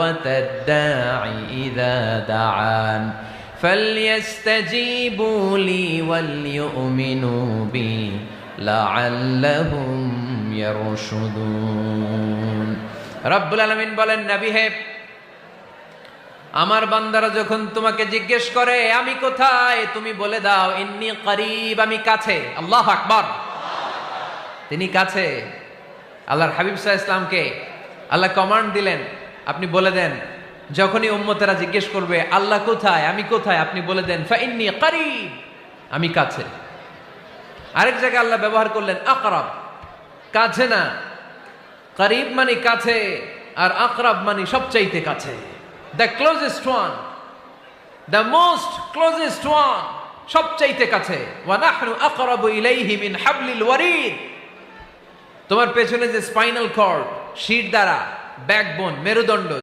দাওয়াতাদ দাঈ ইযা দাআন ফালইস্তাজীবু লি ওয়াল ইউমিনু বি লাআল্লাহুম ইয়ারশুদুন। রব্বুল আলামিন বলেন, নবী হে, আমার বান্দারা যখন তোমাকে জিজ্ঞেস করে আমি কোথায়, তুমি বলে দাও ইন্নী করিব, আমি কাছে। আল্লাহু আকবার, তিনি কাছে। আল্লাহর হাবিব সাল্লাল্লাহু আলাইহি ওয়াসাল্লামকে আল্লাহ কমান্ড দিলেন, আপনি বলে দেন যখনই উম্মতেরা জিজ্ঞেস করবে আল্লাহ কোথায়, আমি কোথায়, আপনি বলে দেন ফা ইন্নী করিব, আমি কাছে। আরেক জায়গায় আল্লাহ ব্যবহার করলেন আকরাব, কাছে না। করিব মানে কাছে, আর আকরাব মানে সবচাইতে কাছে। The closest one, the most closest one, সবচাইতে কাছে। ওয়া নাহনু আকরাবু ইলাইহি মিন হাবলিল ওয়ারিদ। তোমার পেছনে যে স্পাইনাল কর্ড, শিরদাঁড়া, ব্যাকবোন, মেরুদণ্ড